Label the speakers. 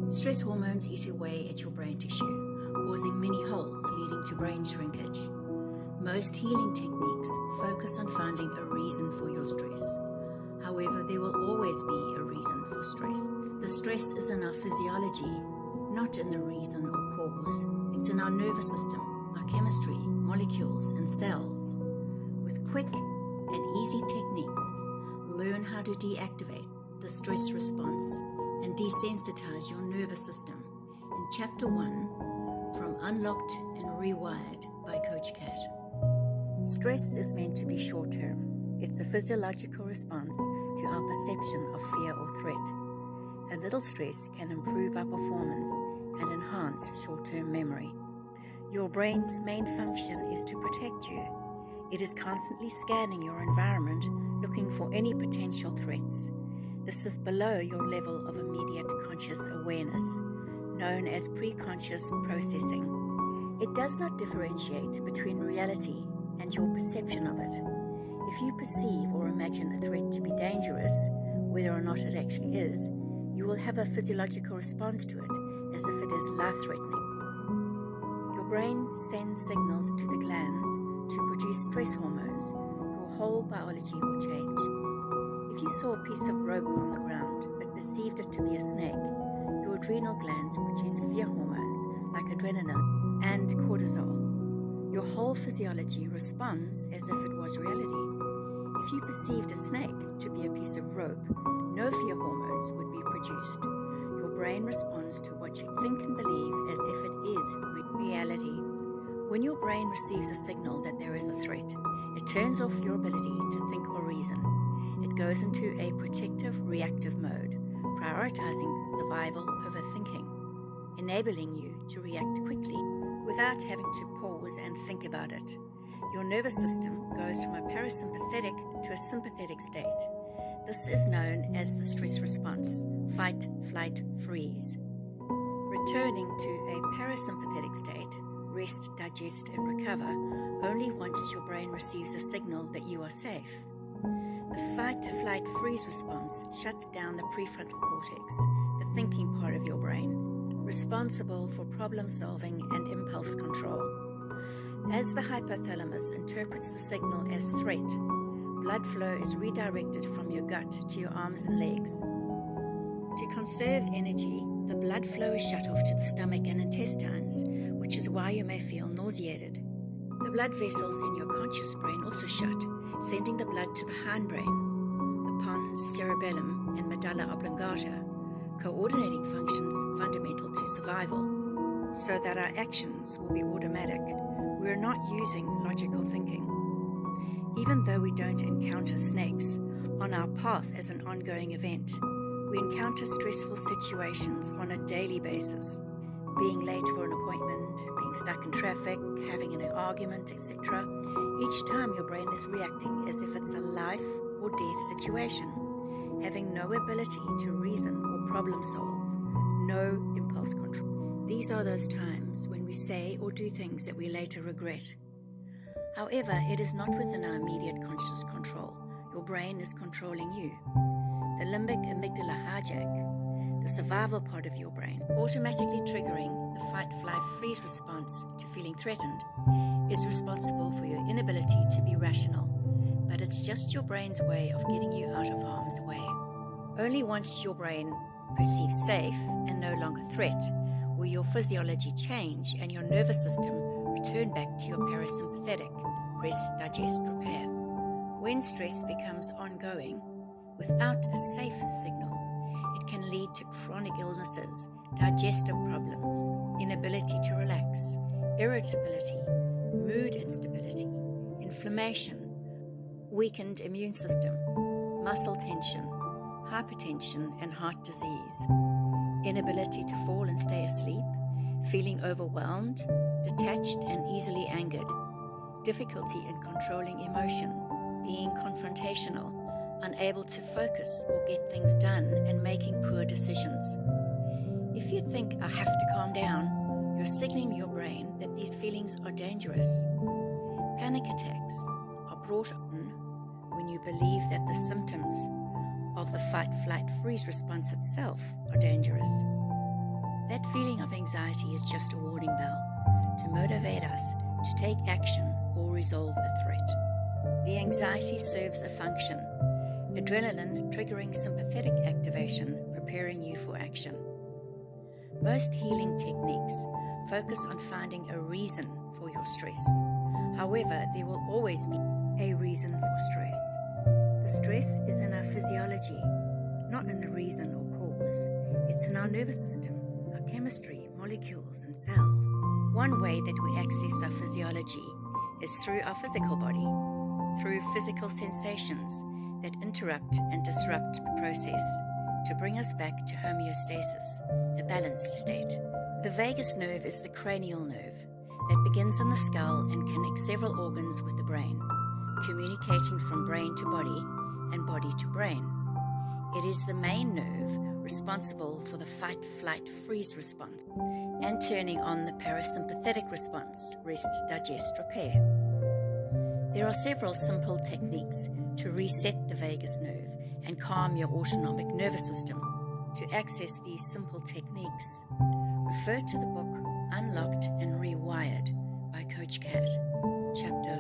Speaker 1: Stress hormones eat away at your brain tissue, causing many holes leading to brain shrinkage. Most healing techniques focus on finding a reason for your stress. However, there will always be a reason for stress. The stress is in our physiology, not in the reason or cause. It's in our nervous system, our chemistry, molecules, and cells. With quick and easy techniques, learn how to deactivate the stress response and desensitize your nervous system in Chapter 1 from Unlocked and Rewired by Coach Kat. Stress is meant to be short-term. It's a physiological response to our perception of fear or threat. A little stress can improve our performance and enhance short-term memory. Your brain's main function is to protect you. It is constantly scanning your environment, looking for any potential threats. This is below your level of immediate conscious awareness, known as preconscious processing. It does not differentiate between reality and your perception of it. If you perceive or imagine a threat to be dangerous, whether or not it actually is, you will have a physiological response to it as if it is life-threatening. Your brain sends signals to the glands to produce stress hormones. Your whole biology will change. If you saw a piece of rope on the ground but perceived it to be a snake, your adrenal glands produce fear hormones like adrenaline and cortisol. Your whole physiology responds as if it was reality. If you perceived a snake to be a piece of rope, no fear hormones would be produced. Your brain responds to what you think and believe as if it is reality. When your brain receives a signal that there is a threat, it turns off your ability to think or reason. It goes into a protective, reactive mode, prioritizing survival over thinking, enabling you to react quickly without having to pause and think about it. Your nervous system goes from a parasympathetic to a sympathetic state. This is known as the stress response, fight, flight, freeze. Returning to a parasympathetic state, rest, digest, and recover only once your brain receives a signal that you are safe. The fight, flight, freeze response shuts down the prefrontal cortex, the thinking part of your brain, responsible for problem solving and impulse control. As the hypothalamus interprets the signal as threat, blood flow is redirected from your gut to your arms and legs. To conserve energy, the blood flow is shut off to the stomach and intestines, which is why you may feel nauseated. The blood vessels in your conscious brain also shut, sending the blood to the hindbrain, the pons, cerebellum, and medulla oblongata, coordinating functions fundamental to survival, so that our actions will be automatic. We are not using logical thinking. Even though we don't encounter snakes on our path as an ongoing event, we encounter stressful situations on a daily basis. Being late for an appointment, being stuck in traffic, having an argument, etc. Each time your brain is reacting as if it's a life or death situation, having no ability to reason or problem solve, no impulse control. These are those times when we say or do things that we later regret. However, it is not within our immediate conscious control. Your brain is controlling you. The limbic amygdala hijack, the survival part of your brain, automatically triggering the fight, flight, freeze response to feeling threatened, is responsible for your inability to be rational. But it's just your brain's way of getting you out of harm's way. Only once your brain perceives safe and no longer threat will your physiology change and your nervous system return back to your parasympathetic, rest, digest, repair. When stress becomes ongoing, without a safe signal, it can lead to chronic illnesses, digestive problems, inability to relax, irritability, mood instability, inflammation, weakened immune system, muscle tension, hypertension and heart disease, inability to fall and stay asleep, feeling overwhelmed, detached and easily angered, difficulty in controlling emotion, being confrontational, unable to focus or get things done, and making poor decisions. If you think, I have to calm down, you're signaling your brain that these feelings are dangerous. Panic attacks are brought on when you believe that the symptoms of the fight, flight, freeze response itself are dangerous. That feeling of anxiety is just a warning bell to motivate us to take action or resolve a threat. The anxiety serves a function: adrenaline triggering sympathetic activation, preparing you for action. Most healing techniques focus on finding a reason for your stress. However, there will always be a reason for stress. The stress is in our physiology, not in the reason or cause. It's in our nervous system, our chemistry, molecules, and cells. One way that we access our physiology is through our physical body, through physical sensations that interrupt and disrupt the process to bring us back to homeostasis, a balanced state. The vagus nerve is the cranial nerve that begins in the skull and connects several organs with the brain, communicating from brain to body and body to brain. It is the main nerve responsible for the fight, flight, freeze response and turning on the parasympathetic response, rest, digest, repair. There are several simple techniques to reset the vagus nerve and calm your autonomic nervous system. To access these simple techniques, refer to the book Unlocked and Rewired by Coach Kat, Chapter